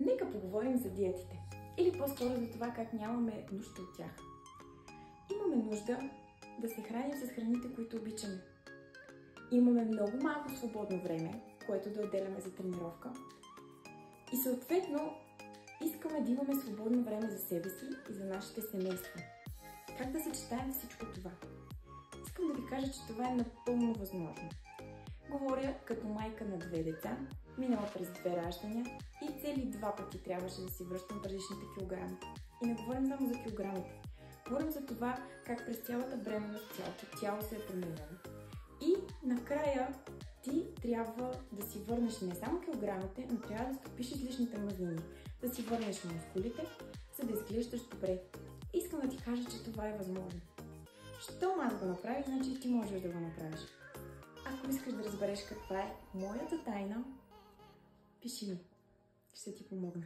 Нека поговорим за диетите. Или по-скоро за това как нямаме нужда от тях. Имаме нужда да се храним с храните, които обичаме. Имаме много малко свободно време, което да отделяме за тренировка. И съответно искаме да имаме свободно време за себе си и за нашите семейства. Как да съчетаем всичко това? Искам да ви кажа, че това е напълно възможно. Говоря като майка на 2 деца, минала през 2 раждания и цели 2 пъти трябваше да си връщам предишните килограми. И не говорим само за килограмите. Говорим за това как през цялата бременност цялото тяло се е променило. И накрая ти трябва да си върнеш не само килограмите, но трябва да стопиш излишните мазнини, да си върнеш мускулите, за да изглеждаш добре. Искам да ти кажа, че това е възможно. Щом аз го направих, значи и ти можеш да го направиш. Ако искаш да разбереш каква е моята тайна, пиши ми. Ще ти помогна.